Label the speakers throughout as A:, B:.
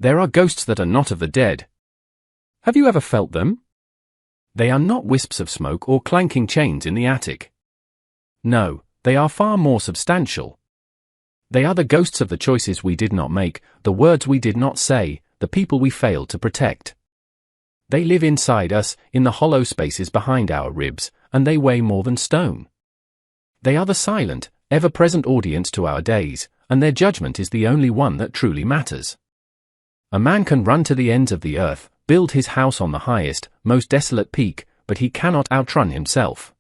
A: There are ghosts that are not of the dead. Have you ever felt them? They are not wisps of smoke or clanking chains in the attic. No, they are far more substantial. They are the ghosts of the choices we did not make, the words we did not say, the people we failed to protect. They live inside us, in the hollow spaces behind our ribs, and they weigh more than stone. They are the silent, ever-present audience to our days, and their judgment is the only one that truly matters. A man can run to the ends of the earth, build his house on the highest, most desolate peak, but he cannot outrun himself.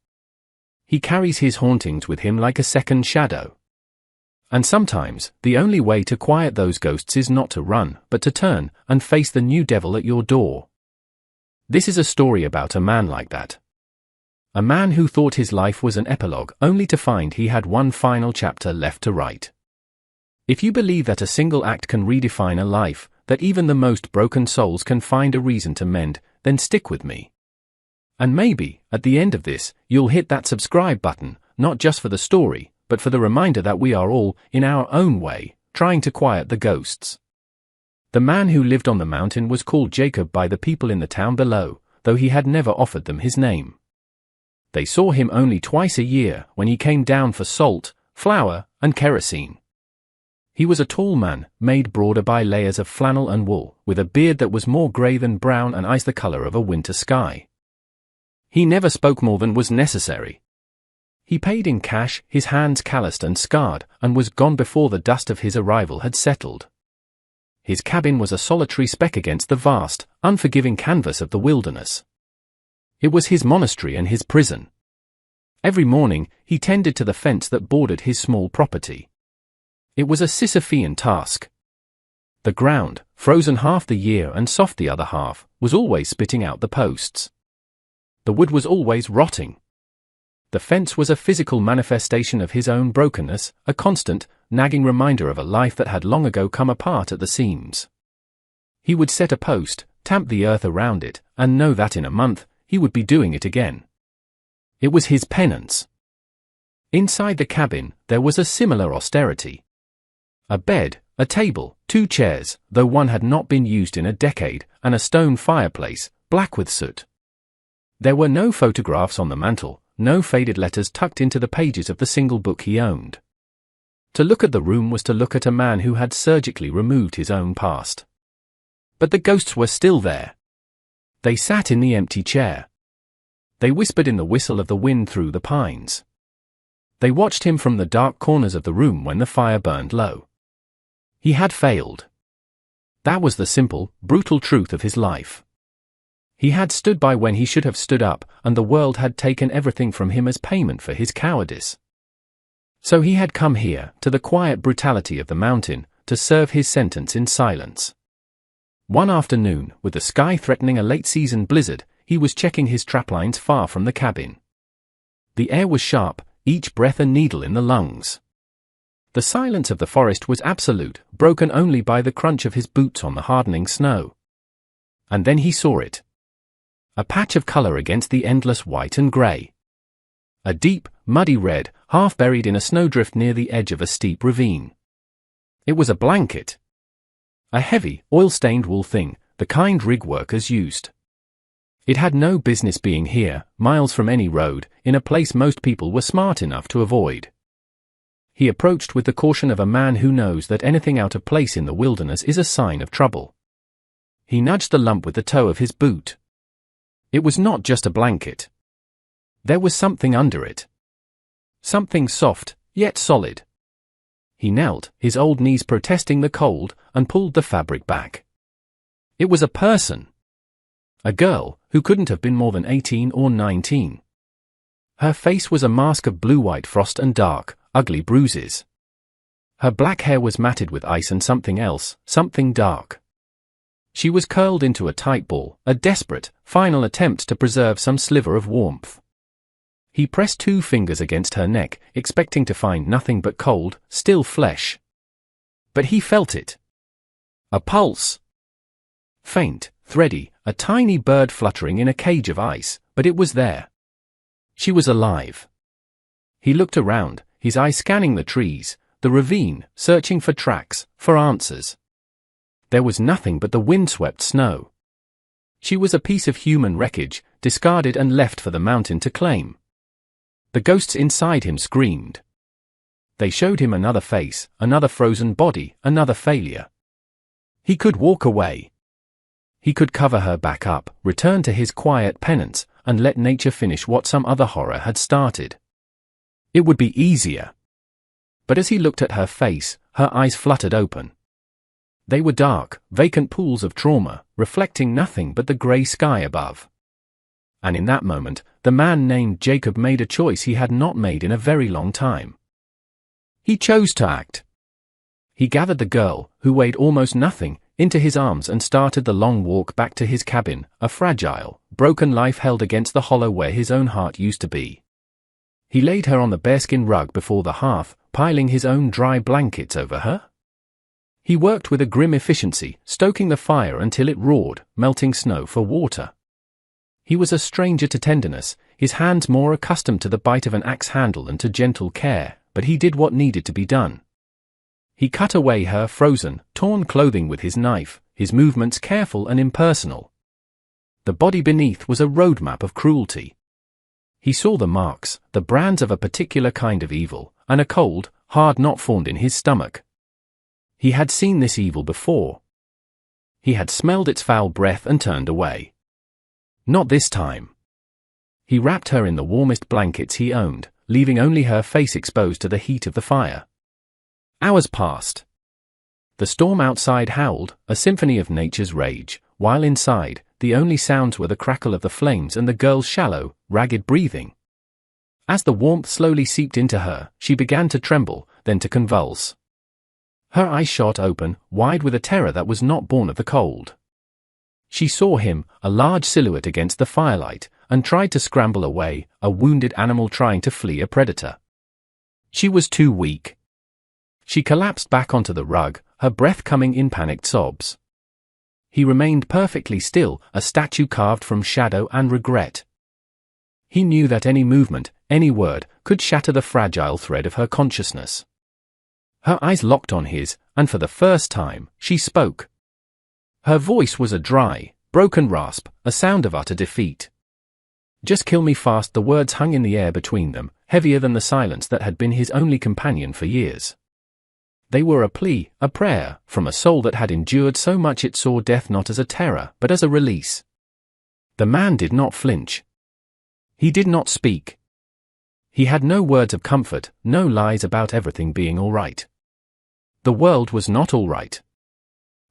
A: He carries his hauntings with him like a second shadow. And sometimes, the only way to quiet those ghosts is not to run, but to turn, and face the new devil at your door. This is a story about a man like that. A man who thought his life was an epilogue, only to find he had one final chapter left to write. If you believe that a single act can redefine a life, that even the most broken souls can find a reason to mend, then stick with me. And maybe, at the end of this, you'll hit that subscribe button, not just for the story, but for the reminder that we are all, in our own way, trying to quiet the ghosts. The man who lived on the mountain was called Jacob by the people in the town below, though he had never offered them his name. They saw him only twice a year, when he came down for salt, flour, and kerosene. He was a tall man, made broader by layers of flannel and wool, with a beard that was more grey than brown and ice the colour of a winter sky. He never spoke more than was necessary. He paid in cash, his hands calloused and scarred, and was gone before the dust of his arrival had settled. His cabin was a solitary speck against the vast, unforgiving canvas of the wilderness. It was his monastery and his prison. Every morning, he tended to the fence that bordered his small property. It was a Sisyphean task. The ground, frozen half the year and soft the other half, was always spitting out the posts. The wood was always rotting. The fence was a physical manifestation of his own brokenness, a constant, nagging reminder of a life that had long ago come apart at the seams. He would set a post, tamp the earth around it, and know that in a month, he would be doing it again. It was his penance. Inside the cabin, there was a similar austerity. A bed, a table, 2 chairs, though one had not been used in a decade, and a stone fireplace, black with soot. There were no photographs on the mantel, no faded letters tucked into the pages of the single book he owned. To look at the room was to look at a man who had surgically removed his own past. But the ghosts were still there. They sat in the empty chair. They whispered in the whistle of the wind through the pines. They watched him from the dark corners of the room when the fire burned low. He had failed. That was the simple, brutal truth of his life. He had stood by when he should have stood up, and the world had taken everything from him as payment for his cowardice. So he had come here, to the quiet brutality of the mountain, to serve his sentence in silence. One afternoon, with the sky threatening a late-season blizzard, he was checking his traplines far from the cabin. The air was sharp, each breath a needle in the lungs. The silence of the forest was absolute, broken only by the crunch of his boots on the hardening snow. And then he saw it. A patch of color against the endless white and gray. A deep, muddy red, half buried in a snowdrift near the edge of a steep ravine. It was a blanket. A heavy, oil-stained wool thing, the kind rig workers used. It had no business being here, miles from any road, in a place most people were smart enough to avoid. He approached with the caution of a man who knows that anything out of place in the wilderness is a sign of trouble. He nudged the lump with the toe of his boot. It was not just a blanket. There was something under it. Something soft, yet solid. He knelt, his old knees protesting the cold, and pulled the fabric back. It was a person. A girl, who couldn't have been more than 18 or 19. Her face was a mask of blue-white frost and dark, ugly bruises. Her black hair was matted with ice and something else, something dark. She was curled into a tight ball, a desperate, final attempt to preserve some sliver of warmth. He pressed 2 fingers against her neck, expecting to find nothing but cold, still flesh. But he felt it. A pulse. Faint, thready, a tiny bird fluttering in a cage of ice, but it was there. She was alive. He looked around, his eyes scanning the trees, the ravine, searching for tracks, for answers. There was nothing but the windswept snow. She was a piece of human wreckage, discarded and left for the mountain to claim. The ghosts inside him screamed. They showed him another face, another frozen body, another failure. He could walk away. He could cover her back up, return to his quiet penance, and let nature finish what some other horror had started. It would be easier. But as he looked at her face, her eyes fluttered open. They were dark, vacant pools of trauma, reflecting nothing but the grey sky above. And in that moment, the man named Jacob made a choice he had not made in a very long time. He chose to act. He gathered the girl, who weighed almost nothing, into his arms and started the long walk back to his cabin, a fragile, broken life held against the hollow where his own heart used to be. He laid her on the bearskin rug before the hearth, piling his own dry blankets over her. He worked with a grim efficiency, stoking the fire until it roared, melting snow for water. He was a stranger to tenderness, his hands more accustomed to the bite of an axe handle than to gentle care, but he did what needed to be done. He cut away her frozen, torn clothing with his knife, his movements careful and impersonal. The body beneath was a roadmap of cruelty. He saw the marks, the brands of a particular kind of evil, and a cold, hard knot formed in his stomach. He had seen this evil before. He had smelled its foul breath and turned away. Not this time. He wrapped her in the warmest blankets he owned, leaving only her face exposed to the heat of the fire. Hours passed. The storm outside howled, a symphony of nature's rage, while inside, the only sounds were the crackle of the flames and the girl's shallow, ragged breathing. As the warmth slowly seeped into her, she began to tremble, then to convulse. Her eyes shot open, wide with a terror that was not born of the cold. She saw him, a large silhouette against the firelight, and tried to scramble away, a wounded animal trying to flee a predator. She was too weak. She collapsed back onto the rug, her breath coming in panicked sobs. He remained perfectly still, a statue carved from shadow and regret. He knew that any movement, any word, could shatter the fragile thread of her consciousness. Her eyes locked on his, and for the first time, she spoke. Her voice was a dry, broken rasp, a sound of utter defeat. "Just kill me fast." The words hung in the air between them, heavier than the silence that had been his only companion for years. They were a plea, a prayer, from a soul that had endured so much it saw death not as a terror, but as a release. The man did not flinch. He did not speak. He had no words of comfort, no lies about everything being all right. The world was not all right.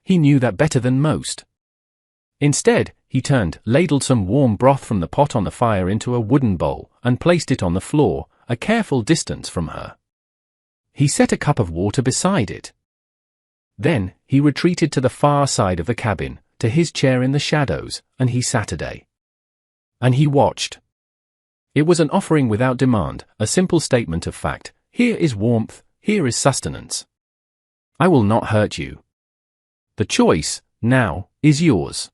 A: He knew that better than most. Instead, he turned, ladled some warm broth from the pot on the fire into a wooden bowl, and placed it on the floor, a careful distance from her. He set a cup of water beside it. Then, he retreated to the far side of the cabin, to his chair in the shadows, and he sat a day. And he watched. It was an offering without demand, a simple statement of fact. Here is warmth, here is sustenance. I will not hurt you. The choice, now, is yours.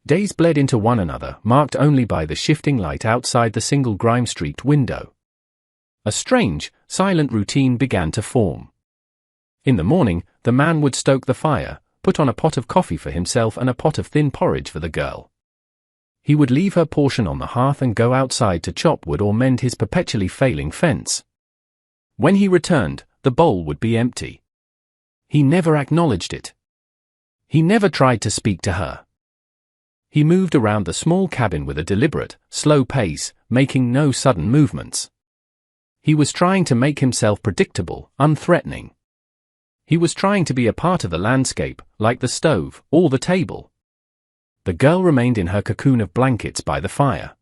A: Days bled into one another, marked only by the shifting light outside the single grime-streaked window. A strange, silent routine began to form. In the morning, the man would stoke the fire, put on a pot of coffee for himself and a pot of thin porridge for the girl. He would leave her portion on the hearth and go outside to chop wood or mend his perpetually failing fence. When he returned, the bowl would be empty. He never acknowledged it. He never tried to speak to her. He moved around the small cabin with a deliberate, slow pace, making no sudden movements. He was trying to make himself predictable, unthreatening. He was trying to be a part of the landscape, like the stove, or the table. The girl remained in her cocoon of blankets by the fire.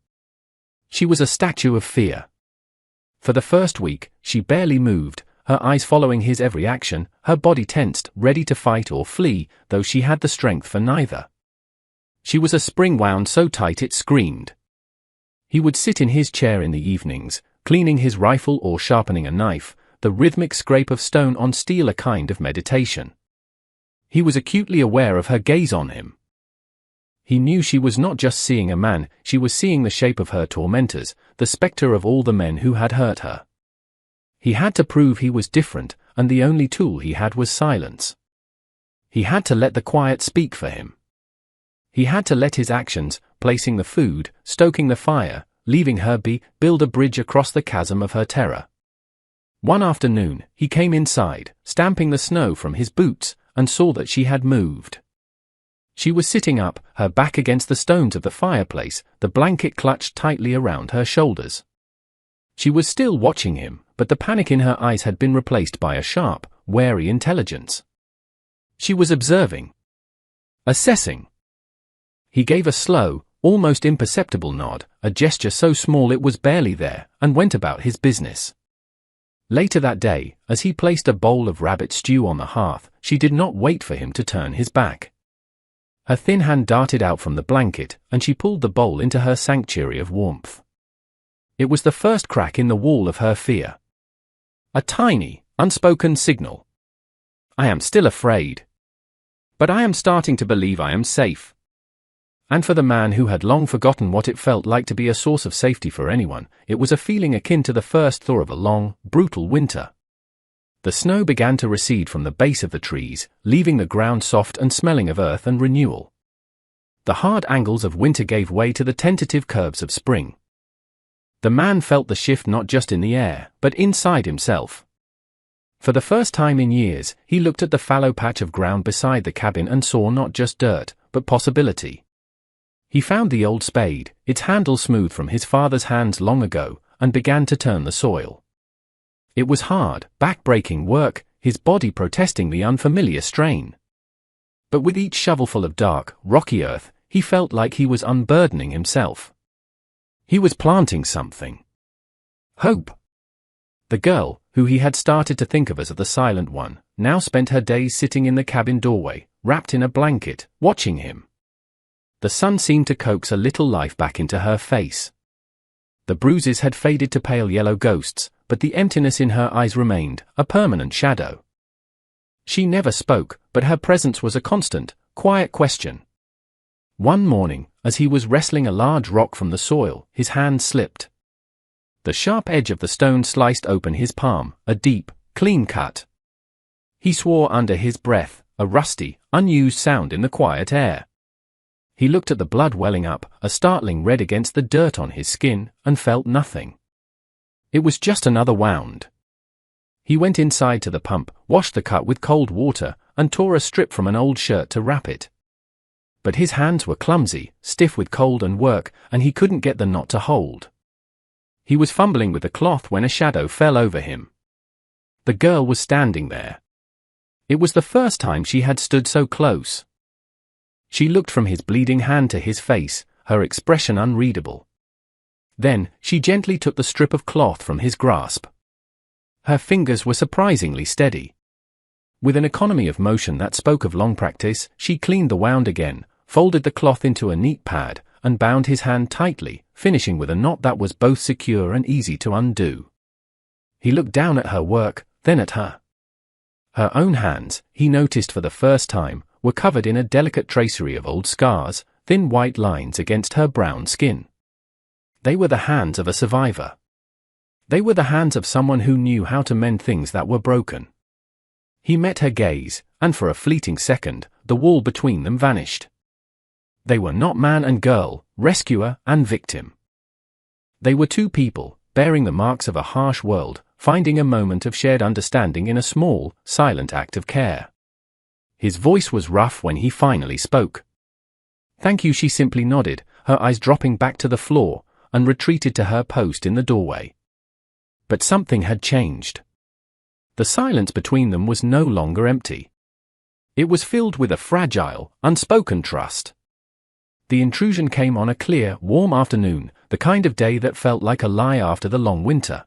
A: She was a statue of fear. For the first week, she barely moved, her eyes following his every action, her body tensed, ready to fight or flee, though she had the strength for neither. She was a spring wound so tight it screamed. He would sit in his chair in the evenings, cleaning his rifle or sharpening a knife, the rhythmic scrape of stone on steel a kind of meditation. He was acutely aware of her gaze on him. He knew she was not just seeing a man, she was seeing the shape of her tormentors, the specter of all the men who had hurt her. He had to prove he was different, and the only tool he had was silence. He had to let the quiet speak for him. He had to let his actions, placing the food, stoking the fire, leaving her be, build a bridge across the chasm of her terror. One afternoon, he came inside, stamping the snow from his boots, and saw that she had moved. She was sitting up, her back against the stones of the fireplace, the blanket clutched tightly around her shoulders. She was still watching him, but the panic in her eyes had been replaced by a sharp, wary intelligence. She was observing. Assessing. He gave a slow, almost imperceptible nod, a gesture so small it was barely there, and went about his business. Later that day, as he placed a bowl of rabbit stew on the hearth, she did not wait for him to turn his back. Her thin hand darted out from the blanket, and she pulled the bowl into her sanctuary of warmth. It was the first crack in the wall of her fear. A tiny, unspoken signal. I am still afraid. But I am starting to believe I am safe. And for the man who had long forgotten what it felt like to be a source of safety for anyone, it was a feeling akin to the first thaw of a long, brutal winter. The snow began to recede from the base of the trees, leaving the ground soft and smelling of earth and renewal. The hard angles of winter gave way to the tentative curves of spring. The man felt the shift not just in the air, but inside himself. For the first time in years, he looked at the fallow patch of ground beside the cabin and saw not just dirt, but possibility. He found the old spade, its handle smooth from his father's hands long ago, and began to turn the soil. It was hard, back-breaking work, his body protesting the unfamiliar strain. But with each shovelful of dark, rocky earth, he felt like he was unburdening himself. He was planting something. Hope. The girl, who he had started to think of as the silent one, now spent her days sitting in the cabin doorway, wrapped in a blanket, watching him. The sun seemed to coax a little life back into her face. The bruises had faded to pale yellow ghosts, but the emptiness in her eyes remained, a permanent shadow. She never spoke, but her presence was a constant, quiet question. One morning, as he was wrestling a large rock from the soil, his hand slipped. The sharp edge of the stone sliced open his palm, a deep, clean cut. He swore under his breath, a rusty, unused sound in the quiet air. He looked at the blood welling up, a startling red against the dirt on his skin, and felt nothing. It was just another wound. He went inside to the pump, washed the cut with cold water, and tore a strip from an old shirt to wrap it. But his hands were clumsy, stiff with cold and work, and he couldn't get the knot to hold. He was fumbling with the cloth when a shadow fell over him. The girl was standing there. It was the first time she had stood so close. She looked from his bleeding hand to his face, her expression unreadable. Then, she gently took the strip of cloth from his grasp. Her fingers were surprisingly steady. With an economy of motion that spoke of long practice, she cleaned the wound again, folded the cloth into a neat pad, and bound his hand tightly, finishing with a knot that was both secure and easy to undo. He looked down at her work, then at her. Her own hands, he noticed for the first time, were covered in a delicate tracery of old scars, thin white lines against her brown skin. They were the hands of a survivor. They were the hands of someone who knew how to mend things that were broken. He met her gaze, and for a fleeting second, the wall between them vanished. They were not man and girl, rescuer and victim. They were two people, bearing the marks of a harsh world, finding a moment of shared understanding in a small, silent act of care. His voice was rough when he finally spoke. "Thank you," she simply nodded, her eyes dropping back to the floor, and retreated to her post in the doorway. But something had changed. The silence between them was no longer empty. It was filled with a fragile, unspoken trust. The intrusion came on a clear, warm afternoon, the kind of day that felt like a lie after the long winter.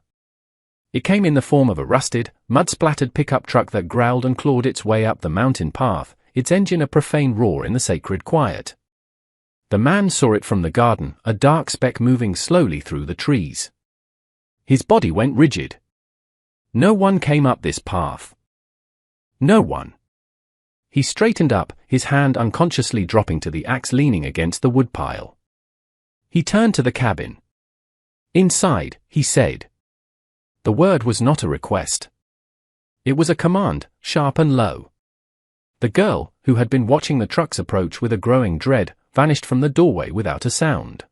A: It came in the form of a rusted, mud-splattered pickup truck that growled and clawed its way up the mountain path, its engine a profane roar in the sacred quiet. The man saw it from the garden, a dark speck moving slowly through the trees. His body went rigid. No one came up this path. No one. He straightened up, his hand unconsciously dropping to the axe leaning against the woodpile. He turned to the cabin. "Inside," he said. The word was not a request. It was a command, sharp and low. The girl, who had been watching the truck's approach with a growing dread, vanished from the doorway without a sound.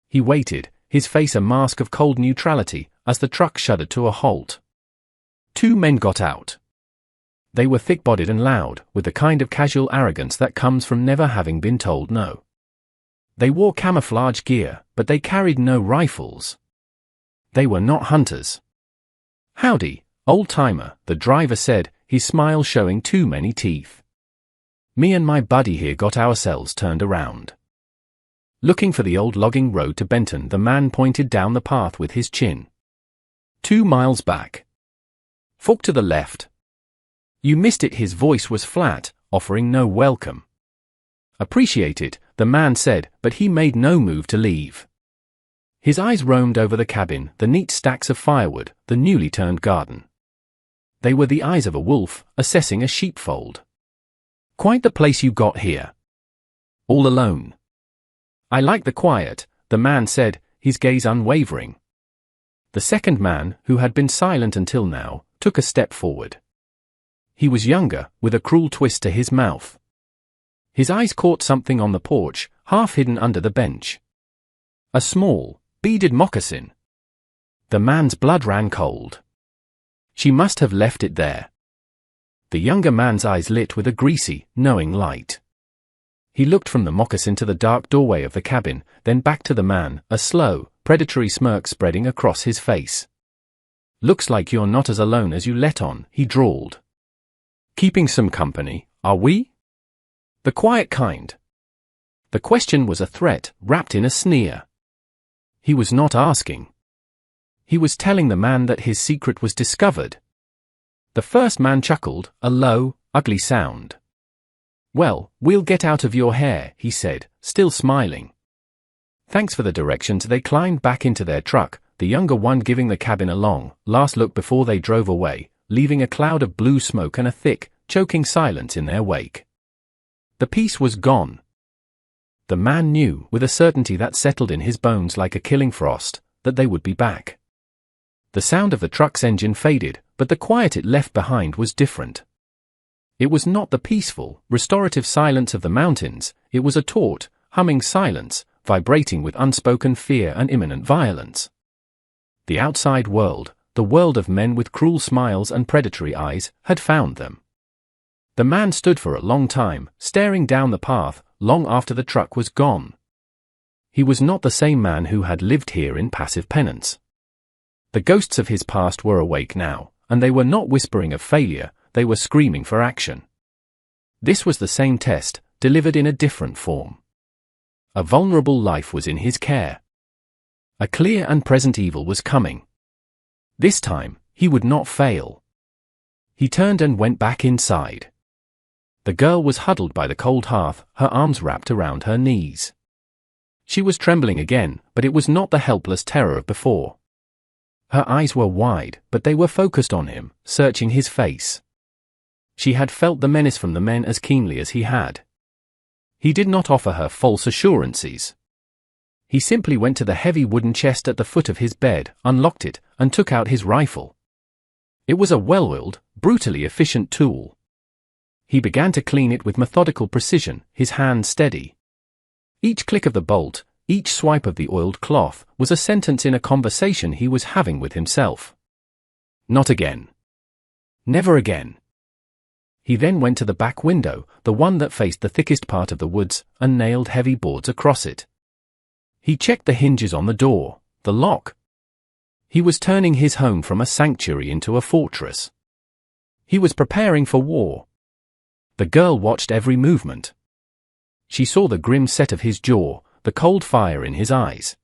A: He waited, his face a mask of cold neutrality, as the truck shuddered to a halt. Two men got out. They were thick-bodied and loud, with the kind of casual arrogance that comes from never having been told no. They wore camouflage gear, but they carried no rifles. They were not hunters. "Howdy, old-timer," the driver said, his smile showing too many teeth. "Me and my buddy here got ourselves turned around." Looking for the old logging road to Benton, the man pointed down the path with his chin. 2 miles back. Fork to the left. "You missed it." His voice was flat, offering no welcome. "Appreciate it," the man said, but he made no move to leave. His eyes roamed over the cabin, the neat stacks of firewood, the newly turned garden. They were the eyes of a wolf, assessing a sheepfold. "Quite the place you got here. All alone." "I like the quiet," the man said, his gaze unwavering. The second man, who had been silent until now, took a step forward. He was younger, with a cruel twist to his mouth. His eyes caught something on the porch, half hidden under the bench. A small, beaded moccasin. The man's blood ran cold. She must have left it there. The younger man's eyes lit with a greasy, knowing light. He looked from the moccasin to the dark doorway of the cabin, then back to the man, a slow, predatory smirk spreading across his face. "Looks like you're not as alone as you let on," he drawled. "Keeping some company, are we? The quiet kind?" The question was a threat, wrapped in a sneer. He was not asking. He was telling the man that his secret was discovered. The first man chuckled, a low, ugly sound. "Well, we'll get out of your hair," he said, still smiling. Thanks for the directions. They climbed back into their truck, the younger one giving the cabin a long, last look before they drove away, leaving a cloud of blue smoke and a thick, choking silence in their wake. The peace was gone. The man knew, with a certainty that settled in his bones like a killing frost, that they would be back. The sound of the truck's engine faded, but the quiet it left behind was different. It was not the peaceful, restorative silence of the mountains, it was a taut, humming silence, vibrating with unspoken fear and imminent violence. The outside world, the world of men with cruel smiles and predatory eyes, had found them. The man stood for a long time, staring down the path, long after the truck was gone. He was not the same man who had lived here in passive penance. The ghosts of his past were awake now, and they were not whispering of failure, they were screaming for action. This was the same test, delivered in a different form. A vulnerable life was in his care. A clear and present evil was coming. This time, he would not fail. He turned and went back inside. The girl was huddled by the cold hearth, her arms wrapped around her knees. She was trembling again, but it was not the helpless terror of before. Her eyes were wide, but they were focused on him, searching his face. She had felt the menace from the men as keenly as he had. He did not offer her false assurances. He simply went to the heavy wooden chest at the foot of his bed, unlocked it, and took out his rifle. It was a well-oiled, brutally efficient tool. He began to clean it with methodical precision, his hand steady. Each click of the bolt, each swipe of the oiled cloth, was a sentence in a conversation he was having with himself. Not again. Never again. He then went to the back window, the one that faced the thickest part of the woods, and nailed heavy boards across it. He checked the hinges on the door, the lock. He was turning his home from a sanctuary into a fortress. He was preparing for war. The girl watched every movement. She saw the grim set of his jaw, the cold fire in his eyes.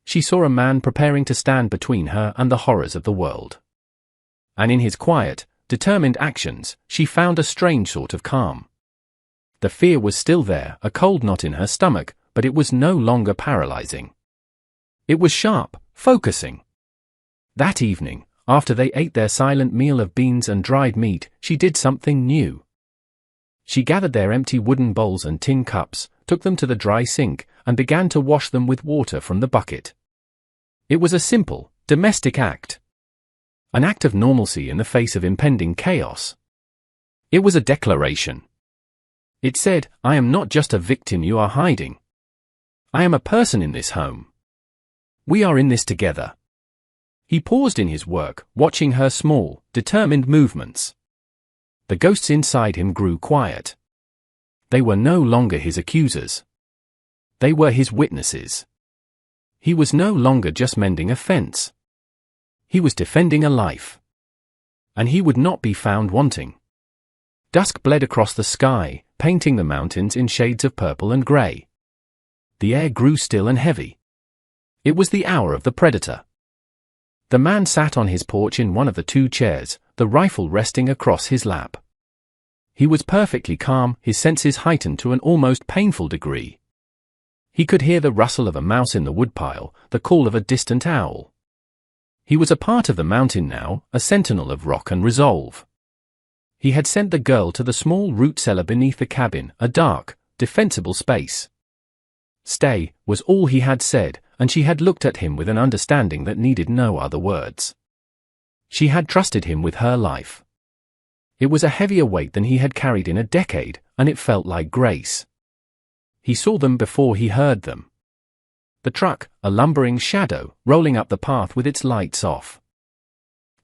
A: She saw a man preparing to stand between her and the horrors of the world. And in his quiet, determined actions, she found a strange sort of calm. The fear was still there, a cold knot in her stomach, but it was no longer paralyzing. It was sharp, focusing. That evening, after they ate their silent meal of beans and dried meat, she did something new. She gathered their empty wooden bowls and tin cups, took them to the dry sink, and began to wash them with water from the bucket. It was a simple, domestic act. An act of normalcy in the face of impending chaos. It was a declaration. It said, "I am not just a victim you are hiding. I am a person in this home. We are in this together." He paused in his work, watching her small, determined movements. The ghosts inside him grew quiet. They were no longer his accusers. They were his witnesses. He was no longer just mending a fence. He was defending a life. And he would not be found wanting. Dusk bled across the sky, painting the mountains in shades of purple and grey. The air grew still and heavy. It was the hour of the predator. The man sat on his porch in one of the two chairs, the rifle resting across his lap. He was perfectly calm, his senses heightened to an almost painful degree. He could hear the rustle of a mouse in the woodpile, the call of a distant owl. He was a part of the mountain now, a sentinel of rock and resolve. He had sent the girl to the small root cellar beneath the cabin, a dark, defensible space. "Stay," was all he had said, and she had looked at him with an understanding that needed no other words. She had trusted him with her life. It was a heavier weight than he had carried in a decade, and it felt like grace. He saw them before he heard them. The truck, a lumbering shadow, rolling up the path with its lights off.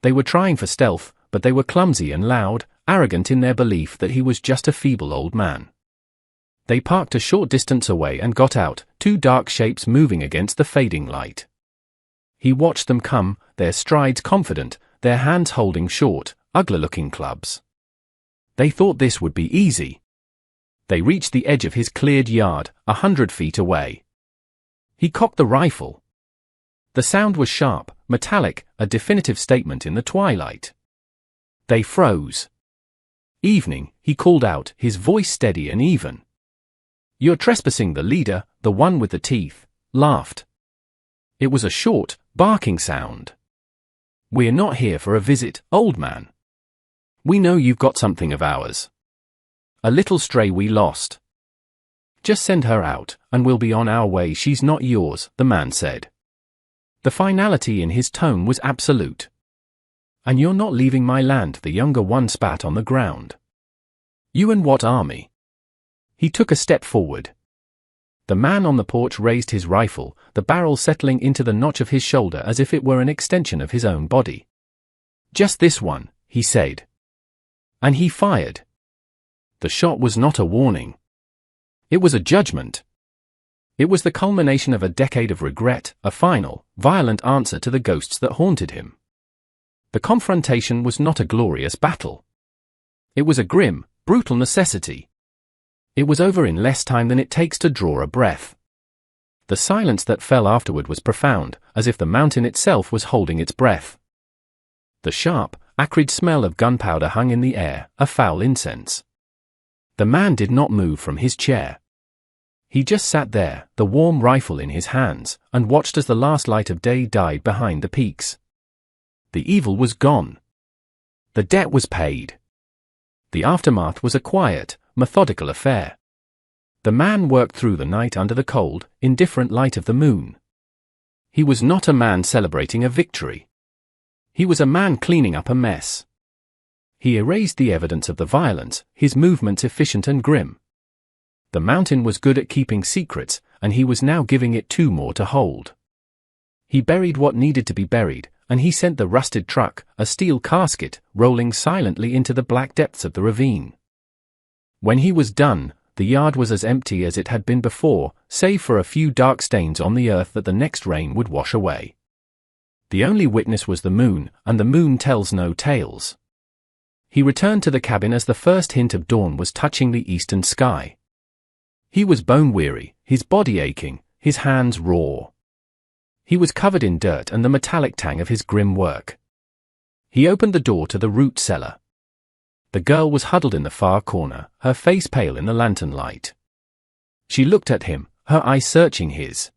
A: They were trying for stealth, but they were clumsy and loud, arrogant in their belief that he was just a feeble old man. They parked a short distance away and got out, two dark shapes moving against the fading light. He watched them come, their strides confident, their hands holding short, ugly-looking clubs. They thought this would be easy. They reached the edge of his cleared yard, 100 feet away. He cocked the rifle. The sound was sharp, metallic, a definitive statement in the twilight. They froze. "Evening," he called out, his voice steady and even. "You're trespassing." The leader, the one with the teeth, laughed. It was a short, barking sound. "We're not here for a visit, old man. We know you've got something of ours. A little stray we lost. Just send her out, and we'll be on our way." "She's not yours," the man said. The finality in his tone was absolute. "And you're not leaving my land," the younger one spat on the ground. "You and what army?" He took a step forward. The man on the porch raised his rifle, the barrel settling into the notch of his shoulder as if it were an extension of his own body. "Just this one," he said. And he fired. The shot was not a warning. It was a judgment. It was the culmination of a decade of regret, a final, violent answer to the ghosts that haunted him. The confrontation was not a glorious battle. It was a grim, brutal necessity. It was over in less time than it takes to draw a breath. The silence that fell afterward was profound, as if the mountain itself was holding its breath. The sharp, acrid smell of gunpowder hung in the air, a foul incense. The man did not move from his chair. He just sat there, the warm rifle in his hands, and watched as the last light of day died behind the peaks. The evil was gone. The debt was paid. The aftermath was a quiet, methodical affair. The man worked through the night under the cold, indifferent light of the moon. He was not a man celebrating a victory. He was a man cleaning up a mess. He erased the evidence of the violence, his movements efficient and grim. The mountain was good at keeping secrets, and he was now giving it two more to hold. He buried what needed to be buried, and he sent the rusted truck, a steel casket, rolling silently into the black depths of the ravine. When he was done, the yard was as empty as it had been before, save for a few dark stains on the earth that the next rain would wash away. The only witness was the moon, and the moon tells no tales. He returned to the cabin as the first hint of dawn was touching the eastern sky. He was bone-weary, his body aching, his hands raw. He was covered in dirt and the metallic tang of his grim work. He opened the door to the root cellar. The girl was huddled in the far corner, her face pale in the lantern light. She looked at him, her eyes searching his.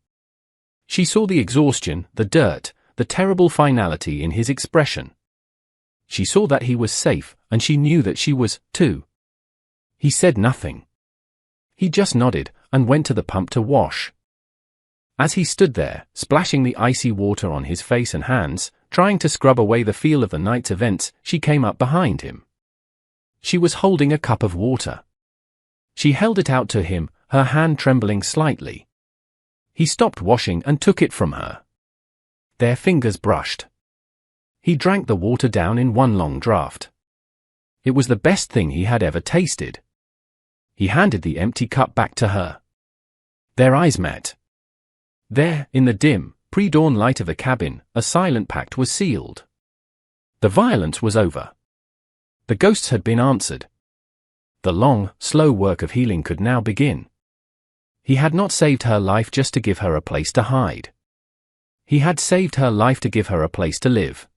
A: She saw the exhaustion, the dirt, the terrible finality in his expression. She saw that he was safe, and she knew that she was, too. He said nothing. He just nodded, and went to the pump to wash. As he stood there, splashing the icy water on his face and hands, trying to scrub away the feel of the night's events, she came up behind him. She was holding a cup of water. She held it out to him, her hand trembling slightly. He stopped washing and took it from her. Their fingers brushed. He drank the water down in one long draught. It was the best thing he had ever tasted. He handed the empty cup back to her. Their eyes met. There, in the dim, pre-dawn light of the cabin, a silent pact was sealed. The violence was over. The ghosts had been answered. The long, slow work of healing could now begin. He had not saved her life just to give her a place to hide. He had saved her life to give her a place to live.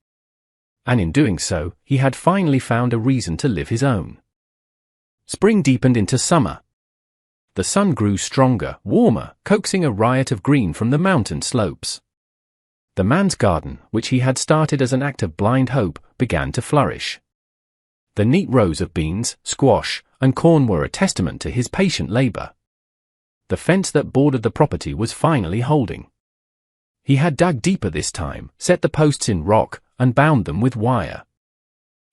A: And in doing so, he had finally found a reason to live his own. Spring deepened into summer. The sun grew stronger, warmer, coaxing a riot of green from the mountain slopes. The man's garden, which he had started as an act of blind hope, began to flourish. The neat rows of beans, squash, and corn were a testament to his patient labor. The fence that bordered the property was finally holding. He had dug deeper this time, set the posts in rock, and bound them with wire.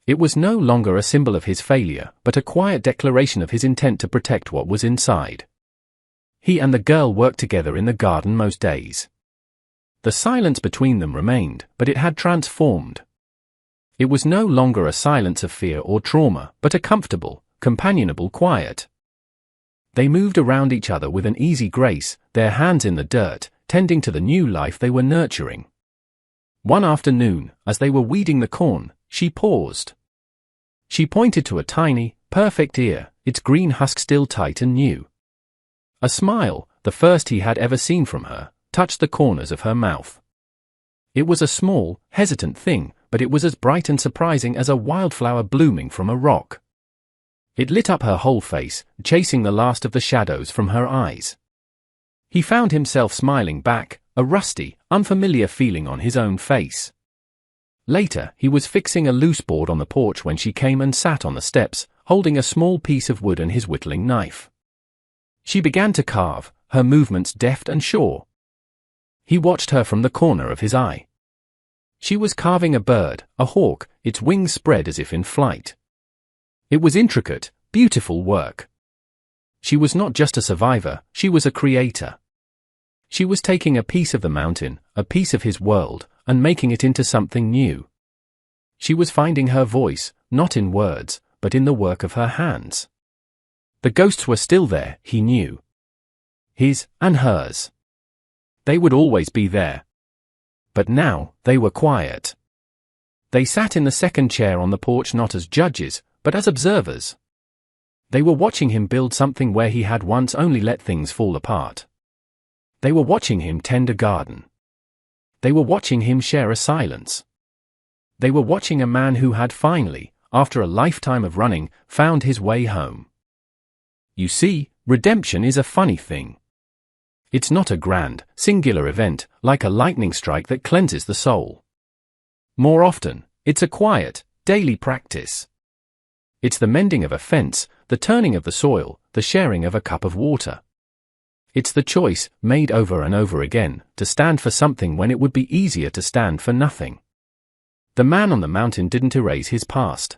A: It was no longer a symbol of his failure, but a quiet declaration of his intent to protect what was inside. He and the girl worked together in the garden most days. The silence between them remained, but it had transformed. It was no longer a silence of fear or trauma, but a comfortable, companionable quiet. They moved around each other with an easy grace, their hands in the dirt, tending to the new life they were nurturing. One afternoon, as they were weeding the corn, she paused. She pointed to a tiny, perfect ear, its green husk still tight and new. A smile, the first he had ever seen from her, touched the corners of her mouth. It was a small, hesitant thing, but it was as bright and surprising as a wildflower blooming from a rock. It lit up her whole face, chasing the last of the shadows from her eyes. He found himself smiling back, a rusty, unfamiliar feeling on his own face. Later, he was fixing a loose board on the porch when she came and sat on the steps, holding a small piece of wood and his whittling knife. She began to carve, her movements deft and sure. He watched her from the corner of his eye. She was carving a bird, a hawk, its wings spread as if in flight. It was intricate, beautiful work. She was not just a survivor, she was a creator. She was taking a piece of the mountain, a piece of his world, and making it into something new. She was finding her voice, not in words, but in the work of her hands. The ghosts were still there, he knew. His and hers. They would always be there. But now, they were quiet. They sat in the second chair on the porch not as judges, but as observers. They were watching him build something where he had once only let things fall apart. They were watching him tend a garden. They were watching him share a silence. They were watching a man who had finally, after a lifetime of running, found his way home. You see, redemption is a funny thing. It's not a grand, singular event, like a lightning strike that cleanses the soul. More often, it's a quiet, daily practice. It's the mending of a fence, the turning of the soil, the sharing of a cup of water. It's the choice, made over and over again, to stand for something when it would be easier to stand for nothing. The man on the mountain didn't erase his past.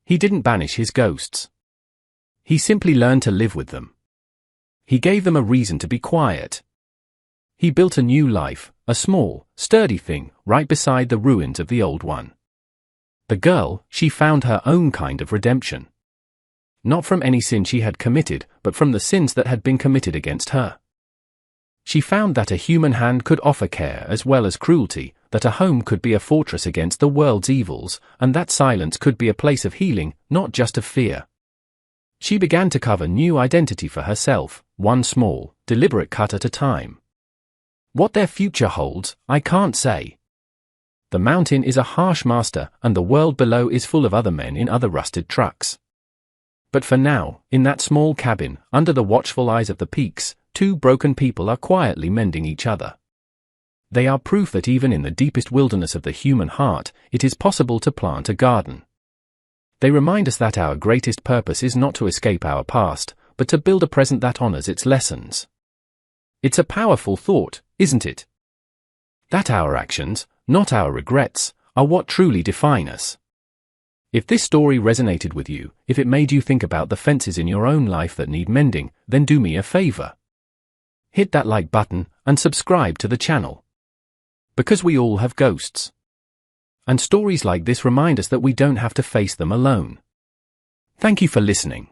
A: He didn't banish his ghosts. He simply learned to live with them. He gave them a reason to be quiet. He built a new life, a small, sturdy thing, right beside the ruins of the old one. The girl, she found her own kind of redemption. Not from any sin she had committed, but from the sins that had been committed against her. She found that a human hand could offer care as well as cruelty, that a home could be a fortress against the world's evils, and that silence could be a place of healing, not just of fear. She began to carve a new identity for herself, one small, deliberate cut at a time. What their future holds, I can't say. The mountain is a harsh master, and the world below is full of other men in other rusted trucks. But for now, in that small cabin, under the watchful eyes of the peaks, two broken people are quietly mending each other. They are proof that even in the deepest wilderness of the human heart, it is possible to plant a garden. They remind us that our greatest purpose is not to escape our past, but to build a present that honors its lessons. It's a powerful thought, isn't it? That our actions, not our regrets, are what truly define us. If this story resonated with you, if it made you think about the fences in your own life that need mending, then do me a favor. Hit that like button and subscribe to the channel. Because we all have ghosts. And stories like this remind us that we don't have to face them alone. Thank you for listening.